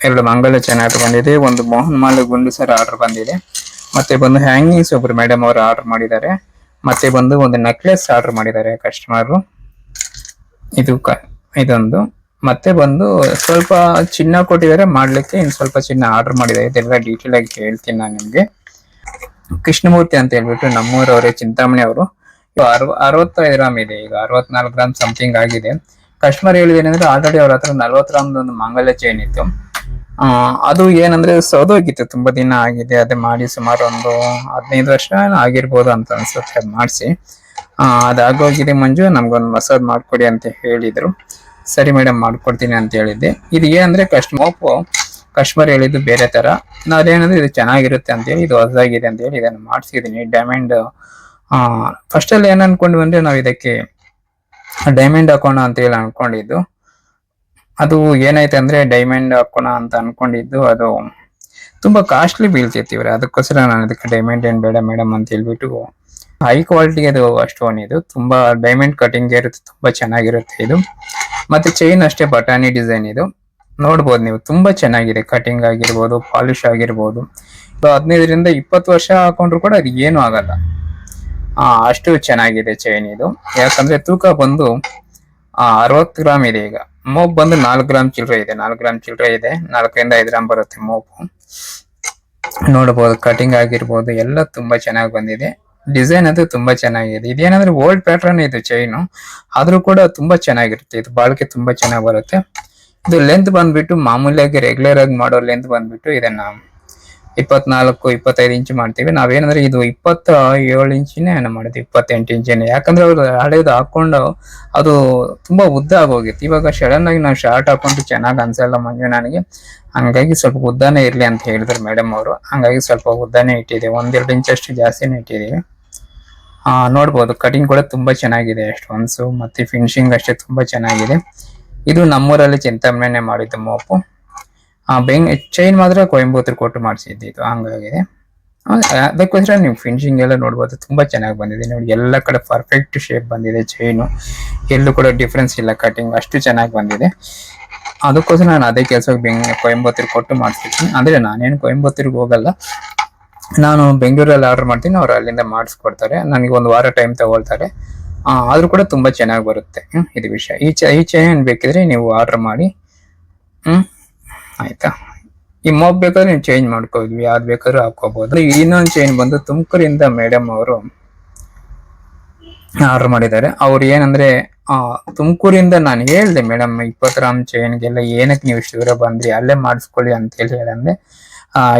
ಎರಡು ಮಂಗಲ chain order ಬಂದಿದೆ, ಒಂದು ಮೋಹನ್ ಮಾಲೆ ಗುಂಡು ಸರ ಆರ್ಡರ್ ಬಂದಿದೆ, ಮತ್ತೆ ಬಂದು ಹ್ಯಾಂಗಿಂಗ್ಸ್ ಒಬ್ರು ಮೇಡಮ್ ಅವರು ಆರ್ಡರ್ ಮಾಡಿದ್ದಾರೆ, ಮತ್ತೆ ಬಂದು ಒಂದು ನೆಕ್ಲೆಸ್ ಆರ್ಡರ್ ಮಾಡಿದ್ದಾರೆ ಕಸ್ಟಮರ್. ಇದೊಂದು ಮತ್ತೆ ಬಂದು ಸ್ವಲ್ಪ ಚಿನ್ನ ಕೊಟ್ಟಿದ್ದಾರೆ ಮಾಡ್ಲಿಕ್ಕೆ, ಇನ್ನು ಸ್ವಲ್ಪ ಚಿನ್ನ ಆರ್ಡರ್ ಮಾಡಿದ್ದಾರೆ. ಇದೆಲ್ಲ ಡೀಟೇಲ್ ಆಗಿ ಹೇಳ್ತೀನಿ ನಾನು ನಿಮ್ಗೆ. ಕೃಷ್ಣಮೂರ್ತಿ ಅಂತ ಹೇಳ್ಬಿಟ್ಟು ನಮ್ಮೂರವರೇ, ಚಿಂತಾಮಣಿ ಅವರು. 65 ಗ್ರಾಮ್ ಇದೆ, ಈಗ 64 ಗ್ರಾಮ್ ಸಮಥಿಂಗ್ ಆಗಿದೆ. ಕಸ್ಟಮರ್ ಹೇಳಿದೇನೆಂದ್ರೆ ಆಲ್ರೆಡಿ ಅವ್ರ ಹತ್ರ 40 ಗ್ರಾಮ್ ಒಂದು ಮಂಗಲ ಚೈನ್ ಇತ್ತು. ಅದು ಏನಂದ್ರೆ ಸೌದೋಗಿತ್ತು, ತುಂಬಾ ದಿನ ಆಗಿದೆ. ಅದೇ ಮಾಡಿ ಸುಮಾರು ಒಂದು 15 ವರ್ಷ ಆಗಿರ್ಬೋದು ಅಂತ ಅನ್ಸುತ್ತೆ ಅದು ಮಾಡಿಸಿ. ಅದಾಗೋಗಿದೆ ಮಂಜು, ನಮ್ಗೊಂದು ಮಸಾಜ್ ಮಾಡ್ಕೊಡಿ ಅಂತ ಹೇಳಿದ್ರು. ಸರಿ ಮೇಡಮ್ ಮಾಡ್ಕೊಡ್ತೀನಿ ಅಂತ ಹೇಳಿದ್ದೆ. ಇದು ಏನಂದ್ರೆ ಕಸ್ಟಮರ್ ಹೇಳಿದ್ದು ಬೇರೆ ತರ, ನಾವೇನಂದ್ರೆ ಇದು ಚೆನ್ನಾಗಿರುತ್ತೆ ಅಂತ ಹೇಳಿ ಇದು ಹೊಸದಾಗಿದೆ ಅಂತ ಹೇಳಿ ಇದನ್ನು ಮಾಡಿಸಿದೀನಿ. ಡೈಮಂಡ್ ಫಸ್ಟ್ ಅಲ್ಲಿ ಏನ್ ಅನ್ಕೊಂಡ್ವಿ ಅಂದ್ರೆ ನಾವು ಇದಕ್ಕೆ ಡೈಮಂಡ್ ಹಾಕೋಣ ಅಂತ ಹೇಳಿ ಅನ್ಕೊಂಡಿದ್ದು. ಅದು ಏನಾಯ್ತು ಅಂದ್ರೆ ಡೈಮಂಡ್ ಹಾಕೋಣ ಅಂತ ಅನ್ಕೊಂಡಿದ್ದು ಅದು ತುಂಬಾ ಕಾಸ್ಟ್ಲಿ ಬೀಳ್ತಿರ್ತೀವ್ರಿ. ಅದಕ್ಕೋಸ್ಕರ ನಾನು ಅದಕ್ಕೆ ಡೈಮಂಡ್ ಏನ್ ಬೇಡ ಮೇಡಮ್ ಅಂತ ಹೇಳ್ಬಿಟ್ಟು, ಹೈ ಕ್ವಾಲಿಟಿ ಅದು ಸ್ಟೋನ್ ಇದು, ತುಂಬಾ ಡೈಮಂಡ್ ಕಟಿಂಗ್ ಇರುತ್ತೆ, ತುಂಬಾ ಚೆನ್ನಾಗಿರುತ್ತೆ ಇದು. ಮತ್ತೆ ಚೈನ್ ಅಷ್ಟೇ ಬಟಾಣಿ ಡಿಸೈನ್ ಇದು, ನೋಡ್ಬೋದು ನೀವು, ತುಂಬಾ ಚೆನ್ನಾಗಿದೆ. ಕಟಿಂಗ್ ಆಗಿರ್ಬೋದು, ಪಾಲಿಶ್ ಆಗಿರ್ಬೋದು. 15ರಿಂದ 20 ವರ್ಷ ಹಾಕೊಂಡ್ರು ಕೂಡ ಅದು ಏನು ಆಗಲ್ಲ, ಅಷ್ಟು ಚೆನ್ನಾಗಿದೆ ಚೈನ್ ಇದು. ಯಾಕಂದ್ರೆ ತೂಕ ಬಂದು 60 ಗ್ರಾಮ್ ಇದೆ. ಈಗ ಮೋಪ್ ಬಂದು 4 ಗ್ರಾಮ್ ಚಿಲ್ಲರೆ ಇದೆ, 4 ಗ್ರಾಮ್ ಚಿಲ್ಲರೆ ಇದೆ, 4ರಿಂದ 5 ಗ್ರಾಮ್ ಬರುತ್ತೆ ಮೋಪು. ನೋಡಬಹುದು ಕಟಿಂಗ್ ಆಗಿರ್ಬೋದು ಎಲ್ಲ ತುಂಬಾ ಚೆನ್ನಾಗಿ ಬಂದಿದೆ. ಡಿಸೈನ್ ಅದು ತುಂಬಾ ಚೆನ್ನಾಗಿದೆ. ಇದೇನಂದ್ರೆ ಓಲ್ಡ್ ಪ್ಯಾಟರ್ನ್ ಇದು ಚೈನು, ಆದ್ರೂ ಕೂಡ ತುಂಬಾ ಚೆನ್ನಾಗಿರುತ್ತೆ. ಇದು ಬಾಳಿಕೆ ತುಂಬಾ ಚೆನ್ನಾಗಿ ಬರುತ್ತೆ. ಇದು ಲೆಂತ್ ಬಂದ್ಬಿಟ್ಟು ಮಾಮೂಲಿಯಾಗಿ ರೆಗ್ಯುಲರ್ ಆಗಿ ಮಾಡೋ ಲೆಂತ್ ಬಂದ್ಬಿಟ್ಟು ಇದನ್ನ 24-25 ಇಂಚ್ ಮಾಡ್ತೀವಿ. ನಾವೇನಂದ್ರೆ ಇದು 27 ಇಂಚಿನೇ ಮಾಡಿದ್ವಿ, 28 ಇಂಚಿನೇ. ಯಾಕಂದ್ರೆ ಅವ್ರು ಹಳೇದು ಹಾಕೊಂಡು ಅದು ತುಂಬಾ ಉದ್ದ ಆಗೋಗಿತ್ತು. ಇವಾಗ ಸಡನ್ ಆಗಿ ನಾವು ಶಾರ್ಟ್ ಹಾಕೊಂಡು ಚೆನ್ನಾಗಿ ಅನ್ಸಲ್ಲ ಮಂಜು ನನಗೆ, ಹಂಗಾಗಿ ಸ್ವಲ್ಪ ಉದ್ದಾನೇ ಇರ್ಲಿ ಅಂತ ಹೇಳಿದ್ರು ಮೇಡಮ್ ಅವರು. ಹಂಗಾಗಿ ಸ್ವಲ್ಪ ಉದ್ದಾನೇ ಇಟ್ಟಿದೆ, 1-2 ಇಂಚ್ ಅಷ್ಟು ಜಾಸ್ತಿನೇ ಇಟ್ಟಿದೀವಿ. ನೋಡ್ಬೋದು ಕಟಿಂಗ್ ಕೂಡ ತುಂಬಾ ಚೆನ್ನಾಗಿದೆ, ಸ್ಟೋನ್ಸ್ ಮತ್ತೆ ಫಿನಿಶಿಂಗ್ ಅಷ್ಟೇ ತುಂಬಾ ಚೆನ್ನಾಗಿದೆ. ಇದು ನಮ್ಮೂರಲ್ಲಿ ಚಿಂತಾಮಣೆ ಮಾಡಿದ್ದು ಮೋಪು. ಚೈನ್ ಮಾತ್ರ ಕೊಯಂಬತ್ತೂರು ಕೊಟ್ಟು ಮಾಡಿಸಿದ್ದು ಇದು, ಹಂಗಾಗಿದೆ. ಅದಕ್ಕೋಸ್ಕರ ನೀವು ಫಿನಿಶಿಂಗ್ ಎಲ್ಲ ನೋಡ್ಬೋದು, ತುಂಬಾ ಚೆನ್ನಾಗಿ ಬಂದಿದೆ ನೋಡಿ. ಎಲ್ಲ ಕಡೆ ಪರ್ಫೆಕ್ಟ್ ಶೇಪ್ ಬಂದಿದೆ ಚೈನು, ಎಲ್ಲೂ ಕೂಡ ಡಿಫ್ರೆನ್ಸ್ ಇಲ್ಲ, ಕಟಿಂಗ್ ಅಷ್ಟು ಚೆನ್ನಾಗಿ ಬಂದಿದೆ. ಅದಕ್ಕೋಸ್ಕರ ನಾನು ಅದೇ ಕೆಲಸಕ್ಕೆ ಕೊಯಂಬತ್ತೂರು ಕೊಟ್ಟು ಮಾಡಿಸ್ತೀನಿ. ಅಂದ್ರೆ ನಾನೇನು ಕೊಯಂಬತ್ತೂರಿಗೆ ಹೋಗಲ್ಲ, ನಾನು ಬೆಂಗಳೂರಲ್ಲಿ ಆರ್ಡರ್ ಮಾಡ್ತೀನಿ, ಅವ್ರು ಅಲ್ಲಿಂದ ಮಾಡಿಸ್ಕೊಡ್ತಾರೆ. ನನಗೆ 1 ವಾರ ಟೈಮ್ ತಗೊಳ್ತಾರೆ. ಆದ್ರೂ ಕೂಡ ತುಂಬಾ ಚೆನ್ನಾಗಿ ಬರುತ್ತೆ. ಇದು ವಿಷಯ. ಈ ಚೈನ್ ಬೇಕಿದ್ರೆ ನೀವು ಆರ್ಡರ್ ಮಾಡಿ, ಆಯ್ತಾ. ಈ ಮೋಪ್ ಬೇಕಾದ್ರೆ ನೀವು ಚೇಂಜ್ ಮಾಡ್ಕೋದ್ವಿ, ಯಾವ್ದು ಬೇಕಾದ್ರೂ ಹಾಕೋಬಹುದು. ಇನ್ನೊಂದು ಚೈನ್ ಬಂದು ತುಮಕೂರಿಂದ ಮೇಡಮ್ ಅವರು ಆರ್ಡರ್ ಮಾಡಿದ್ದಾರೆ. ಅವ್ರು ಏನಂದ್ರೆ ತುಮಕೂರಿಂದ ನಾನು ಹೇಳ್ದೆ, ಮೇಡಮ್ 20 ಗ್ರಾಮ್ ಚೈನ್ಗೆಲ್ಲ ಏನಕ್ಕೆ ನೀವು ಇಷ್ಟು ದೂರ ಬಂದ್ರಿ, ಅಲ್ಲೇ ಮಾಡಿಸ್ಕೊಳ್ಳಿ ಅಂತ ಹೇಳಂದ್ರೆ,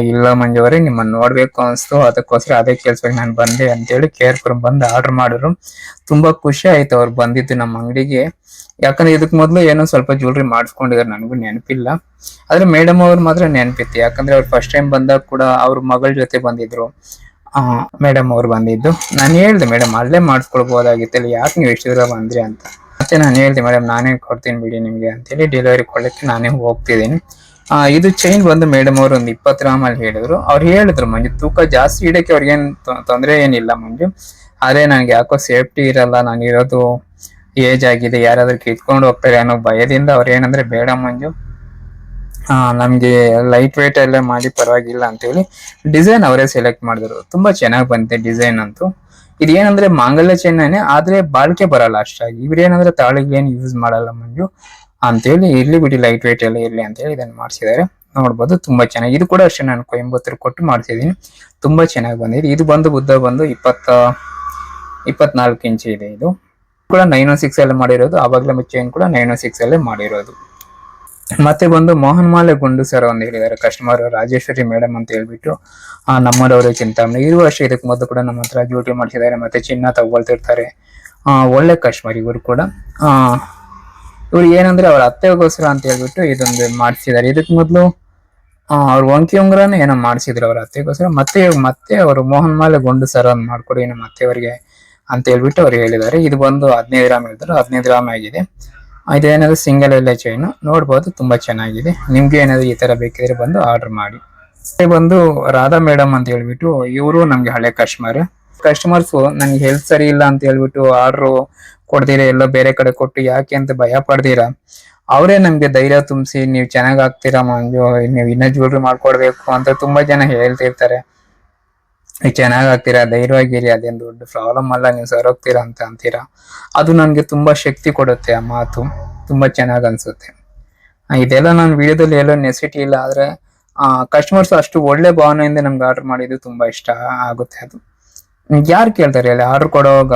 ಇಲ್ಲ ಮಂಜು ಅವರೇ ನಿಮ್ಮನ್ನ ನೋಡ್ಬೇಕು ಅನ್ಸ್ತು, ಅದಕ್ಕೋಸ್ಕರ ಅದೇ ಕೆಲ್ಸಕ್ಕೆ ನಾನು ಬಂದೆ ಅಂತೇಳಿ ಕೇರ್ಪುರಂ ಬಂದು ಆರ್ಡರ್ ಮಾಡಿದ್ರು. ತುಂಬಾ ಖುಷಿ ಆಯ್ತು ಅವ್ರು ಬಂದಿದ್ದು ನಮ್ಮ ಅಂಗಡಿಗೆ. ಯಾಕಂದ್ರೆ ಇದಕ್ ಮೊದ್ಲು ಏನೋ ಸ್ವಲ್ಪ ಜ್ಯುವೆಲ್ರಿ ಮಾಡಿಸ್ಕೊಂಡಿದ್ದಾರೆ, ನನಗೂ ನೆನಪಿಲ್ಲ. ಆದ್ರೆ ಮೇಡಮ್ ಅವ್ರು ಮಾತ್ರ ನೆನಪಿತ್ತು, ಯಾಕಂದ್ರೆ ಅವ್ರು ಫಸ್ಟ್ ಟೈಮ್ ಬಂದಾಗ ಕೂಡ ಅವ್ರ ಮಗಳ ಜೊತೆ ಬಂದಿದ್ರು. ಮೇಡಮ್ ಅವ್ರು ಬಂದಿದ್ದು. ನಾನು ಹೇಳ್ದೆ ಮೇಡಮ್ ಅಲ್ಲೇ ಮಾಡಿಸ್ಕೊಳ್ಬಹುದಾಗಿತ್ತಲ್ಲ, ಯಾಕೆ ನೀವು ಎಷ್ಟು ದೂರ ಬಂದ್ರಿ ಅಂತ. ಮತ್ತೆ ನಾನು ಹೇಳ್ದೆ ಮೇಡಮ್ ನಾನೇ ಕೊಡ್ತೀನಿ ಬಿಡಿ ನಿಮ್ಗೆ ಅಂತೇಳಿ, ಡೆಲಿವರಿ ಕೊಡ್ಲಿಕ್ಕೆ ನಾನೇ ಹೋಗ್ತಿದ್ದೀನಿ. ಇದು ಚೈನ್ ಬಂದು ಮೇಡಮ್ ಅವರು ಒಂದು 20 ಗ್ರಾಮ್ ಅಲ್ಲಿ ಹೇಳಿದ್ರು. ಅವ್ರು ಹೇಳಿದ್ರು ಮಂಜು ತೂಕ ಜಾಸ್ತಿ ಇಡಕ್ಕೆ ಅವ್ರಿಗೇನು ತೊಂದರೆ ಏನಿಲ್ಲ ಮಂಜು, ಆದ್ರೆ ನನಗೆ ಯಾಕೋ ಸೇಫ್ಟಿ ಇರಲ್ಲ, ನಾನು ಇರೋದು ಏಜ್ ಆಗಿದೆ, ಯಾರಾದ್ರೂ ಕಿತ್ಕೊಂಡು ಹೋಗ್ತಾರೆ ಅನ್ನೋ ಭಯದಿಂದ ಅವ್ರು ಏನಂದ್ರೆ ಬೇಡ ಮಂಜು, ನಮ್ಗೆ ಲೈಟ್ ವೇಟ್ ಎಲ್ಲ ಮಾಡಿ ಪರವಾಗಿಲ್ಲ ಅಂತ ಹೇಳಿ ಡಿಸೈನ್ ಅವರೇ ಸೆಲೆಕ್ಟ್ ಮಾಡಿದ್ರು. ತುಂಬಾ ಚೆನ್ನಾಗಿ ಬಂತೆ ಡಿಸೈನ್ ಅಂತೂ. ಇದೇನಂದ್ರೆ ಮಾಂಗಲ್ಯ ಚೈನೇ, ಆದ್ರೆ ಬಾಳಿಕೆ ಬರಲ್ಲ ಅಷ್ಟಾಗಿ. ಇವ್ರೇನಂದ್ರೆ ತಾಳಿಗೆ ಏನು ಯೂಸ್ ಮಾಡಲ್ಲ ಮಂಜು ಅಂತೇಳಿ, ಇರ್ಲಿ ಬಿಡಿ ಲೈಟ್ ವೇಟ್ ಎಲ್ಲ ಇರ್ಲಿ ಅಂತ ಹೇಳಿ ಇದನ್ನ ಮಾಡಿಸಿದ್ದಾರೆ. ನೋಡ್ಬೋದು ತುಂಬಾ ಚೆನ್ನಾಗಿ. ಇದು ಕೂಡ ಅಷ್ಟೇ ನಾನು ಕೊಯಂಬತ್ತೂರು ಕೊಟ್ಟು ಮಾಡಿಸಿದೀನಿ, ತುಂಬಾ ಚೆನ್ನಾಗಿ ಬಂದಿದೆ. ಇದು ಬಂದು ಉದ್ದ ಬಂದು 24 ಇಂಚ್ ಇದೆ. ಇದು ಕೂಡ 916 ಅಲ್ಲೇ ಮಾಡಿರೋದು, ಆವಾಗಲೇ ಚೈನ್ ಕೂಡ 916 ಅಲ್ಲೇ ಮಾಡಿರೋದು. ಮತ್ತೆ ಬಂದು ಮೋಹನ್ ಮಾಲೆ ಗುಂಡು ಸರ ಒಂದು ಹೇಳಿದ್ದಾರೆ ಕಸ್ಟಮರ್, ರಾಜೇಶ್ವರಿ ಮೇಡಮ್ ಅಂತ ಹೇಳ್ಬಿಟ್ಟು, ನಮ್ಮದವರು ಚಿಂತಾಮಣಿ. ಇವರು ಅಷ್ಟೇ ಇದಕ್ಕೆ ಮೊದಲು ಕೂಡ ನಮ್ಮ ಹತ್ರ ಡ್ಯೂಟಿ ಮಾಡಿಸಿದ್ದಾರೆ, ಮತ್ತೆ ಚಿನ್ನ ತಗೊಳ್ತಿರ್ತಾರೆ. ಒಳ್ಳೆ ಕಸ್ಟಮರ್ ಇವರು ಕೂಡ. ಇವ್ರು ಏನಂದ್ರೆ ಅವ್ರ ಅತ್ತೆಗೋಸ್ಕರ ಅಂತ ಹೇಳ್ಬಿಟ್ಟು ಇದೊಂದು ಮಾಡಿಸಿದ್ದಾರೆ. ಇದಕ್ ಮೊದಲು ಅವ್ರು ಒಂಕಿ ಉಂಗ್ರನ ಏನೋ ಮಾಡಿಸಿದ್ರು ಅವ್ರ ಅತ್ತೆಗೋಸ್ಕರ. ಮತ್ತೆ ಅವರು ಮೋಹನ್ ಮಾಲೆ ಗುಂಡು ಸರ ಮಾಡ್ಕೊಡಿ ನಮ್ಮ ಅತ್ತೆಯವರಿಗೆ ಅಂತ ಹೇಳ್ಬಿಟ್ಟು ಅವ್ರು ಹೇಳಿದ್ದಾರೆ. ಇದು ಬಂದು 15 ಗ್ರಾಮ್ ಹೇಳಿದ್ರು, 15 ಗ್ರಾಮ್ ಆಗಿದೆ. ಇದೇನಾದ್ರು ಸಿಂಗಲ್ ಎಲ್ಲ ಚೈನು, ನೋಡ್ಬೋದು ತುಂಬಾ ಚೆನ್ನಾಗಿದೆ. ನಿಮ್ಗೆ ಏನಾದ್ರು ಈ ತರ ಬೇಕಿದ್ರೆ ಬಂದು ಆರ್ಡರ್ ಮಾಡಿ. ಬಂದು ರಾಧಾ ಮೇಡಮ್ ಅಂತ ಹೇಳ್ಬಿಟ್ಟು, ಇವರು ನಮ್ಗೆ ಹಳೆ ಕಸ್ಟಮರ್ಸ್ ನನ್ಗೆ ಹೆಲ್ತ್ ಸರಿ ಇಲ್ಲ ಅಂತ ಹೇಳ್ಬಿಟ್ಟು ಆರ್ಡರ್ ಕೊಡ್ತೀರಾ, ಎಲ್ಲೋ ಬೇರೆ ಕಡೆ ಕೊಟ್ಟು ಯಾಕೆ ಅಂತ ಭಯ ಪಡ್ತೀರಾ, ಅವರೇ ನಮ್ಗೆ ಧೈರ್ಯ ತುಂಬಿಸಿ ನೀವು ಚೆನ್ನಾಗ್ ಆಗ್ತೀರಾ ಮಂಜು, ನೀವು ಇನ್ನೂ ಜ್ಯುವೆಲ್ರಿ ಮಾಡ್ಕೊಡ್ಬೇಕು ಅಂತ ತುಂಬಾ ಜನ ಹೇಳ್ತಿರ್ತಾರೆ. ನೀವು ಚೆನ್ನಾಗ್ ಆಗ್ತೀರಾ, ಧೈರ್ಯವಾಗಿರಿ, ಅದೇನ್ ದೊಡ್ಡ ಪ್ರಾಬ್ಲಮ್ ಅಲ್ಲ, ನೀವು ಸರೋಗ್ತೀರಾ ಅಂತ ಅಂತೀರಾ. ಅದು ನನ್ಗೆ ತುಂಬಾ ಶಕ್ತಿ ಕೊಡುತ್ತೆ ಆ ಮಾತು, ತುಂಬಾ ಚೆನ್ನಾಗ್ ಅನ್ಸುತ್ತೆ. ಇದೆಲ್ಲ ನಾನು ವಿಡಿಯೋದಲ್ಲಿ ಹೇಳೋ ನೆಸಿಟಿ ಇಲ್ಲ, ಆದ್ರೆ ಕಸ್ಟಮರ್ಸ್ ಅಷ್ಟು ಒಳ್ಳೆ ಭಾವನೆಯಿಂದ ನಮ್ಗೆ ಆರ್ಡರ್ ಮಾಡಿದ್ದು ತುಂಬಾ ಇಷ್ಟ ಆಗುತ್ತೆ. ಅದು ಯಾರು ಕೇಳ್ತಾರೆ ಹೇಳಿ ಆರ್ಡರ್ ಕೊಡುವಾಗ,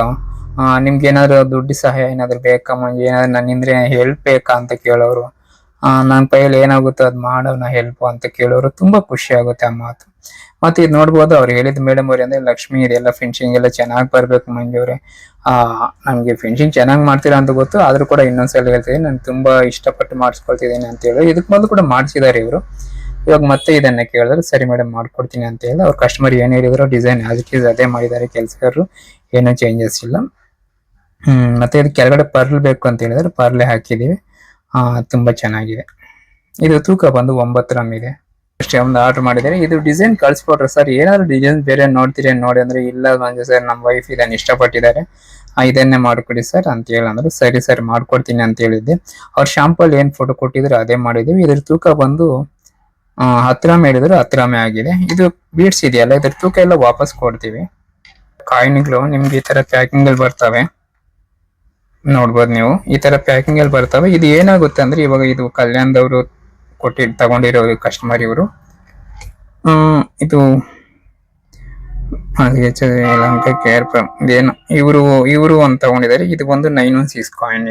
ನಿಮ್ಗೆ ಏನಾದ್ರು ದುಡ್ಡು ಸಹಾಯ ಏನಾದ್ರು ಬೇಕಾ ಮಂಜು, ಏನಾದ್ರು ನನ್ನಿಂದ್ರೆ ಹೆಲ್ಪ್ ಬೇಕಾ ಅಂತ ಕೇಳೋರು, ನನ್ನ ಕೈಯಲ್ಲಿ ಏನಾಗುತ್ತೋ ಅದ್ ಮಾಡೋಣ ಹೆಲ್ಪ್ ಅಂತ ಕೇಳೋರು, ತುಂಬಾ ಖುಷಿ ಆಗುತ್ತೆ ಆ ಮಾತು. ಮತ್ತೆ ಇದು ನೋಡ್ಬೋದು ಅವ್ರು ಹೇಳಿದ್ ಮೇಡಮ್ ಅವ್ರೆ, ಅಂದ್ರೆ ಲಕ್ಷ್ಮಿ ಇದೆಲ್ಲ ಫಿನಿಶಿಂಗ್ ಎಲ್ಲ ಚೆನ್ನಾಗಿ ಬರ್ಬೇಕು ಮಂಜು ಅವ್ರೆ, ನಮ್ಗೆ ಫಿನಿಶಿಂಗ್ ಚೆನ್ನಾಗಿ ಮಾಡ್ತೀರಾ ಅಂತ ಗೊತ್ತು, ಆದ್ರೂ ಕೂಡ ಇನ್ನೊಂದ್ಸಲ ಹೇಳ್ತೀನಿ, ನಾನು ತುಂಬಾ ಇಷ್ಟಪಟ್ಟು ಮಾಡಿಸ್ಕೊಳ್ತಿದ್ದೀನಿ ಅಂತ ಹೇಳಿ. ಇದಕ್ ಮೊದಲು ಕೂಡ ಮಾಡಿಸಿದ್ದಾರೆ ಇವರು, ಇವಾಗ ಮತ್ತೆ ಇದನ್ನ ಕೇಳಿದ್ರೆ ಸರಿ ಮೇಡಮ್ ಮಾಡ್ಕೊಡ್ತೀನಿ ಅಂತ ಹೇಳಿ ಅವ್ರ ಕಸ್ಟಮರ್ ಏನ್ ಹೇಳಿದ್ರು ಡಿಸೈನ್ ಆಸ್ ಇಟ್ ಈಸ್ ಅದೇ ಮಾಡಿದ್ದಾರೆ ಕೆಲಸಗಾರರು, ಏನೂ ಚೇಂಜಸ್ ಇಲ್ಲ. ಮತ್ತೆ ಇದು ಕೆಳಗಡೆ ಪರ್ಲ್ ಬೇಕು ಅಂತ ಹೇಳಿದ್ರೆ ಪರ್ಲೆ ಹಾಕಿದೀವಿ, ತುಂಬಾ ಚೆನ್ನಾಗಿದೆ. ಇದು ತೂಕ ಬಂದು 9 ಗ್ರಾಮ್ ಇದೆ. ಅಷ್ಟೇ ಒಂದು ಆರ್ಡರ್ ಮಾಡಿದರೆ ಇದು ಡಿಸೈನ್ ಕಳ್ಸಿಕೊಟ್ರೆ, ಸರ್ ಏನಾದ್ರು ಡಿಸೈನ್ ಬೇರೆ ನೋಡ್ತೀರಿ ನೋಡಿ ಅಂದ್ರೆ, ಇಲ್ಲ ಮಂಜು ಸರ್ ನಮ್ಮ ವೈಫ್ ಇದನ್ನ ಇಷ್ಟಪಟ್ಟಿದ್ದಾರೆ, ಇದನ್ನೇ ಮಾಡ್ಕೊಡಿ ಸರ್ ಅಂತ ಹೇಳಂದ್ರು. ಸರಿ ಸರ್ ಮಾಡ್ಕೊಡ್ತೀನಿ ಅಂತ ಹೇಳಿದ್ದೆ. ಅವ್ರ ಶಾಂಪಲ್ ಏನ್ ಫೋಟೋ ಕೊಟ್ಟಿದ್ರು ಅದೇ ಮಾಡಿದ್ವಿ. ಇದ್ರ ತೂಕ ಬಂದು 10 ಗ್ರಾಮ್ ಹೇಳಿದ್ರು, 10 ಗ್ರಾಮೇ ಆಗಿದೆ. ಇದು ಬೀಡ್ಸ್ ಇದೆಯಲ್ಲ, ಇದ್ರ ತೂಕ ಎಲ್ಲ ವಾಪಸ್ ಕೊಡ್ತೀವಿ. ಕಾಯಿನ್ಗಳು ನಿಮ್ಗೆ ಈ ತರ ಪ್ಯಾಕಿಂಗ್ ಅಲ್ಲಿ ಬರ್ತವೆ, ನೋಡ್ಬೋದು ನೀವು, ಈ ತರ ಪ್ಯಾಕಿಂಗ್ ಅಲ್ಲಿ ಬರ್ತವೆ. ಇದು ಏನಾಗುತ್ತೆ ಅಂದ್ರೆ, ಇವಾಗ ಇದು ಕಲ್ಯಾಣದವರು ತಗೊಂಡಿರೋ ಕಸ್ಟಮರ್ ಇವರು, ಇದು ಏನು ಇವರು ಅಂತ ತಗೊಂಡಿದ್ದಾರೆ. ಇದು ಬಂದು 916 ಕಾಯಿನ್,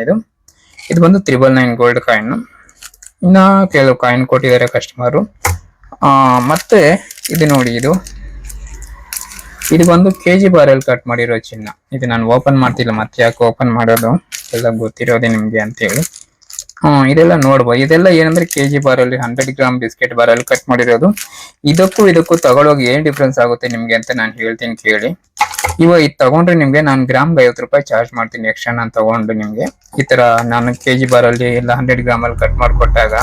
ಇದು ಬಂದು 999 ಗೋಲ್ಡ್ ಕಾಯಿನ್. ಇನ್ನ ಕೆಲವು ಕಾಯಿನ್ ಕೊಟ್ಟಿದ್ದಾರೆ ಕಸ್ಟಮರು. ಮತ್ತೆ ಇದು ನೋಡಿ, ಇದು ಬಂದು KG ಬಾರಲ್ಲಿ ಕಟ್ ಮಾಡಿರೋ ಚಿನ್ನ. ಇದು ನಾನು ಓಪನ್ ಮಾಡ್ತಿಲ್ಲ, ಮತ್ತೆ ಯಾಕೆ ಓಪನ್ ಮಾಡೋದು, ಎಲ್ಲ ಗೊತ್ತಿರೋದೆ ನಿಮ್ಗೆ ಅಂತ ಹೇಳಿ. ಇದೆಲ್ಲ ನೋಡ್ಬೋದು. ಇದೆಲ್ಲ ಏನಂದ್ರೆ KG ಬಾರಲ್ಲಿ 100 ಗ್ರಾಮ್ ಬಿಸ್ಕೆಟ್ ಬಾರಲ್ಲಿ ಕಟ್ ಮಾಡಿರೋದು. ಇದಕ್ಕೂ ತಗೊಳ್ಳೋಗಿ ಏನ್ ಡಿಫ್ರೆನ್ಸ್ ಆಗುತ್ತೆ ನಿಮ್ಗೆ ಅಂತ ನಾನು ಹೇಳ್ತೀನಿ ಕೇಳಿ. ಇವಾಗ ಇದು ತಗೊಂಡ್ರೆ ನಿಮ್ಗೆ ನಾನು ಗ್ರಾಮ್ಗೆ 50 ರೂಪಾಯಿ ಚಾರ್ಜ್ ಮಾಡ್ತೀನಿ ಎಕ್ಸ್ಟ್ರಾ, ನಾನು ತಗೊಂಡು ನಿಮ್ಗೆ ಈ ತರ ನಾನು KG ಬಾರಲ್ಲಿ ಎಲ್ಲ 100 ಗ್ರಾಮ್ ಅಲ್ಲಿ ಕಟ್ ಮಾಡಿಕೊಟ್ಟಾಗ.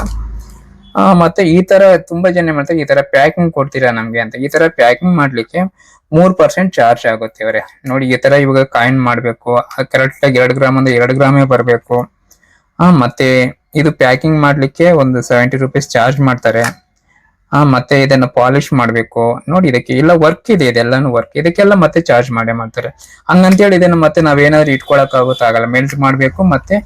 ಮತ್ತೆ ಈ ತರ ತುಂಬಾ ಜನ ಮಾಡ್ತಾರೆ, ಈ ತರ ಪ್ಯಾಕಿಂಗ್ ಕೊಡ್ತೀರಾ ನಮ್ಗೆ ಅಂತ. ಈ ತರ ಪ್ಯಾಕಿಂಗ್ ಮಾಡ್ಲಿಕ್ಕೆ 3% ಚಾರ್ಜ್ ಆಗುತ್ತೆ ಅವರೇ. ನೋಡಿ ಈ ತರ ಇವಾಗ ಕಾಯಿನ್ ಮಾಡ್ಬೇಕು, ಕರೆಕ್ಟ್ ಆಗಿ 2 ಗ್ರಾಮ್ ಅಂದ್ರೆ 2 ಗ್ರಾಮೇ ಬರ್ಬೇಕು. ಮತ್ತೆ ಇದು ಪ್ಯಾಕಿಂಗ್ ಮಾಡ್ಲಿಕ್ಕೆ ಒಂದು 70 ರೂಪೀಸ್ ಚಾರ್ಜ್ ಮಾಡ್ತಾರೆ. ಮತ್ತೆ ಇದನ್ನ ಪಾಲಿಶ್ ಮಾಡ್ಬೇಕು ನೋಡಿ, ಇದಕ್ಕೆ ಎಲ್ಲ ವರ್ಕ್ ಇದೆ, ಇದೆಲ್ಲಾನು ವರ್ಕ್, ಇದಕ್ಕೆಲ್ಲ ಮತ್ತೆ ಚಾರ್ಜ್ ಮಾಡೇ ಮಾಡ್ತಾರೆ. ಹಂಗಂತೇಳಿ ಇದನ್ನ ಮತ್ತೆ ನಾವೇನಾದ್ರು ಇಟ್ಕೊಳಕ್ ಆಗಲ್ಲ, ಮೆಲ್ಟ್ ಮಾಡ್ಬೇಕು, ಮತ್ತೆ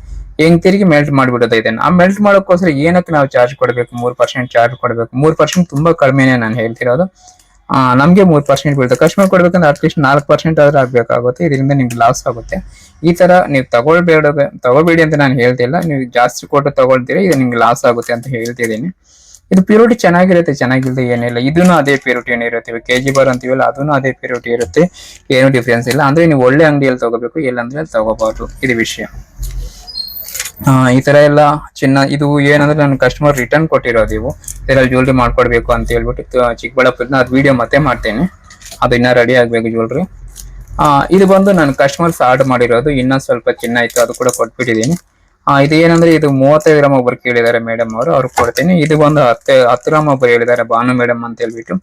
ಹೆಂಗ್ ತಿರುಗಿ ಮೆಲ್ಟ್ ಮಾಡ್ಬಿಡೋದು ಇದನ್ನ. ಮೆಲ್ಟ್ ಮಾಡೋಕ್ಕೋಸ್ಕರ ಏನಕ್ಕೆ ನಾವು ಚಾರ್ಜ್ ಕೊಡ್ಬೇಕು, 3% ಚಾರ್ಜ್ ಕೊಡ್ಬೇಕು. 3% ತುಂಬಾ ಕಡಿಮೆನೆ ನಾನು ಹೇಳ್ತಿರೋದು. ನಮ್ಗೆ 3% ಬೀಳುತ್ತೆ, ಕಸ್ಟಮರ್ ಕೊಡ್ಬೇಕಂದ್ರೆ ಅಟ್ಲೀಸ್ಟ್ 4% ಆದ್ರೂ ಆಗ್ಬೇಕಾಗುತ್ತೆ. ಇದರಿಂದ ನಿಮ್ಗೆ ಲಾಸ್ ಆಗುತ್ತೆ. ಈ ತರ ನೀವು ತಗೋಬೇಡಿ ಅಂತ ನಾನು ಹೇಳ್ತಿಲ್ಲ, ನೀವು ಜಾಸ್ತಿ ಕೊಟ್ಟು ತಗೊಳ್ತೀರಾ, ಇದು ನಿಮ್ಗೆ ಲಾಸ್ ಆಗುತ್ತೆ ಅಂತ ಹೇಳ್ತಿದ್ದೀನಿ. ಇದು ಪ್ಯೂರಿಟಿ ಚೆನ್ನಾಗಿರುತ್ತೆ, ಚೆನ್ನಾಗಿಲ್ಲದೆ ಏನಿಲ್ಲ. ಇದನ್ನು ಅದೇ ಪ್ಯೂರಿಟಿ ಇರುತ್ತೆ, KG ಬಾರ್ ಅಂತೀವಲ್ಲ ಅದನ್ನು ಅದೇ ಪ್ಯೂರಿಟಿ ಇರುತ್ತೆ, ಏನು ಡಿಫ್ರೆನ್ಸ್ ಇಲ್ಲ. ಅಂದ್ರೆ ನೀವು ಒಳ್ಳೆ ಅಂಗಡಿಯಲ್ಲಿ ತಗೋಬೇಕು, ಇಲ್ಲಾಂದ್ರೆ ಅಲ್ಲಿ ತಗೋಬಾರ್ದು, ಇದು ವಿಷಯ. ಈ ತರ ಎಲ್ಲ ಚಿನ್ನ ಇದು ಏನಂದ್ರೆ ನನ್ನ ಕಸ್ಟಮರ್ ರಿಟರ್ನ್ ಕೊಟ್ಟಿರೋದು, ಇದರಲ್ಲಿ ಜ್ಯುವೆಲ್ರಿ ಮಾಡ್ಕೊಡ್ಬೇಕು ಅಂತ ಹೇಳ್ಬಿಟ್ಟು ಚಿಕ್ಕಬಳ್ಳಾಪುರನ, ಅದು ವಿಡಿಯೋ ಮತ್ತೆ ಮಾಡ್ತೇನೆ, ಅದು ಇನ್ನ ರೆಡಿ ಆಗ್ಬೇಕು ಜ್ಯುವೆಲ್ರಿ. ಇದು ಬಂದು ನನ್ನ ಕಸ್ಟಮರ್ಸ್ ಆರ್ಡರ್ ಮಾಡಿರೋದು, ಇನ್ನೂ ಸ್ವಲ್ಪ ಚಿನ್ನ ಇತ್ತು ಅದು ಕೂಡ ಕೊಟ್ಬಿಟ್ಟಿದ್ದೀನಿ. ಇದು ಏನಂದ್ರೆ ಇದು 35 ಗ್ರಾಮ್ ಒಬ್ರು ಕೇಳಿದ್ದಾರೆ ಮೇಡಮ್ ಅವ್ರು ಕೊಡ್ತೀನಿ. ಇದು ಬಂದು 10 ಗ್ರಾಮ್ ಒಬ್ರು ಹೇಳಿದ್ದಾರೆ ಭಾನು ಮೇಡಮ್ ಅಂತ ಹೇಳ್ಬಿಟ್ಟು,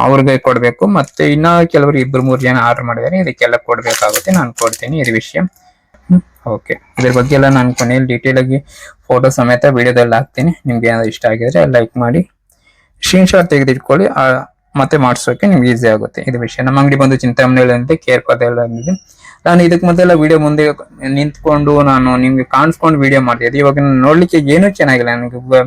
ಅವ್ರಿಗೆ ಕೊಡ್ಬೇಕು. ಮತ್ತೆ ಇನ್ನ ಕೆಲವರು 2-3 ಜನ ಆರ್ಡರ್ ಮಾಡಿದ್ದಾರೆ, ಇದಕ್ಕೆಲ್ಲ ಕೊಡ್ಬೇಕಾಗುತ್ತೆ, ನಾನು ಕೊಡ್ತೀನಿ, ಇದು ವಿಷಯ. ಓಕೆ, ಇದ್ರ ಬಗ್ಗೆ ಎಲ್ಲ ನಾನು ಕೊನೆಯಲ್ಲಿ ಡೀಟೇಲ್ ಆಗಿ ಫೋಟೋ ಸಮೇತ ವಿಡಿಯೋದಲ್ಲಿ ಹಾಕ್ತೀನಿ. ನಿಮ್ಗೆ ಏನಾದ್ರು ಇಷ್ಟ ಆಗಿದ್ರೆ ಲೈಕ್ ಮಾಡಿ, ಸ್ಕ್ರೀನ್ಶಾಟ್ ತೆಗೆದಿಟ್ಕೊಳ್ಳಿ, ಮತ್ತೆ ಮಾಡಿಸೋಕೆ ನಿಮ್ಗೆ ಈಸಿ ಆಗುತ್ತೆ, ಇದು ವಿಷಯ. ನಮ್ಮ ಅಂಗಡಿ ಬಂದು ಚಿಂತಾಮಣಿಯಲ್ಲಿ ಅಂತ ಕೇರ್ಪದ ಎಲ್ಲ ಇದೆ. ನಾನು ಇದಕ್ಕೆ ಮೊದಲೆಲ್ಲ ವಿಡಿಯೋ ಮುಂದೆ ನಿಂತ್ಕೊಂಡು ನಾನು ನಿಮ್ಗೆ ಕಾಣಿಸ್ಕೊಂಡು ವಿಡಿಯೋ ಮಾಡ್ತಿದ್ದೆ. ಇವಾಗ ನೋಡ್ಲಿಕ್ಕೆ ಏನೂ ಚೆನ್ನಾಗಿಲ್ಲ, ನನಗೆ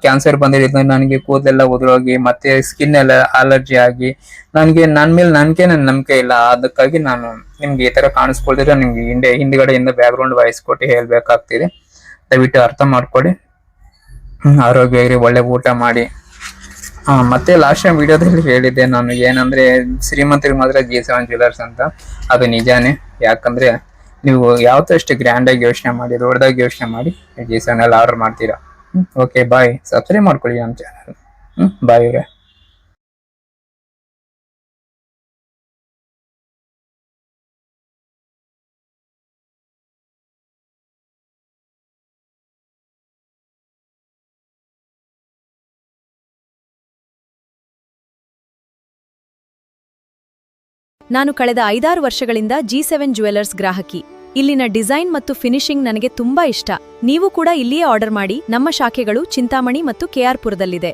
ಕ್ಯಾನ್ಸರ್ ಬಂದಿರೋದ್ರಿಂದ ನನಗೆ ಕೂದಲೆಲ್ಲ ಉದುರೋಗಿ, ಮತ್ತೆ ಸ್ಕಿನ್ ಎಲ್ಲ ಅಲರ್ಜಿ ಆಗಿ, ನನ್ನ ಮೇಲೆ ನನ್ನ ನಂಬಿಕೆ ಇಲ್ಲ. ಅದಕ್ಕಾಗಿ ನಾನು ನಿಮ್ಗೆ ಈ ತರ ಕಾಣಿಸ್ಕೊಳ್ತಿದ್ರೆ ನಿಮ್ಗೆ ಹಿಂದ್ಗಡೆಯಿಂದ ಬ್ಯಾಕ್ ಗ್ರೌಂಡ್ ವಾಯ್ಸ್ ಕೊಟ್ಟು ಹೇಳ್ಬೇಕಾಗ್ತಿದೆ, ದಯವಿಟ್ಟು ಅರ್ಥ ಮಾಡ್ಕೊಳ್ಳಿ. ಆರೋಗ್ಯ ಇರಿ, ಒಳ್ಳೆ ಊಟ ಮಾಡಿ. ಮತ್ತೆ ಲಾಸ್ಟ್ ಟೈಮ್ ವಿಡಿಯೋದಲ್ಲಿ ಹೇಳಿದ್ದೆ ನಾನು, ಏನಂದ್ರೆ ಶ್ರೀಮಂತರಿಗೆ ಮಾತ್ರ G7 ಜ್ಯುವೆಲರ್ಸ್ ಅಂತ. ಅದು ನಿಜಾನೇ, ಯಾಕಂದ್ರೆ ನೀವು ಯಾವತ್ತಷ್ಟು ಗ್ರ್ಯಾಂಡ್ ಆಗಿ ಯೋಚನೆ ಮಾಡಿ, ದೊಡ್ಡದಾಗಿ ಯೋಚನೆ ಮಾಡಿ G7 ಎಲ್ಲ ಆರ್ಡರ್ ಮಾಡ್ತೀರಾ. ಓಕೆ ಬಾಯ್, ಸಬ್ಸ್ಕ್ರೈಬ್ ಮಾಡ್ಕೊಳ್ಳಿ ನಮ್ಮ ಚಾನಲ್. ಬಾಯ್ ಇವ್ರೆ. ನಾನು ಕಳೆದ 5-6 ವರ್ಷಗಳಿಂದ G7 ಜ್ಯುವೆಲರ್ಸ್ ಗ್ರಾಹಕಿ. ಇಲ್ಲಿನ ಡಿಸೈನ್ ಮತ್ತು ಫಿನಿಶಿಂಗ್ ನನಗೆ ತುಂಬಾ ಇಷ್ಟ. ನೀವು ಕೂಡ ಇಲ್ಲಿಯೇ ಆರ್ಡರ್ ಮಾಡಿ. ನಮ್ಮ ಶಾಖೆಗಳು ಚಿಂತಾಮಣಿ ಮತ್ತು ಕೆಆರ್ ಪುರದಲ್ಲಿದೆ.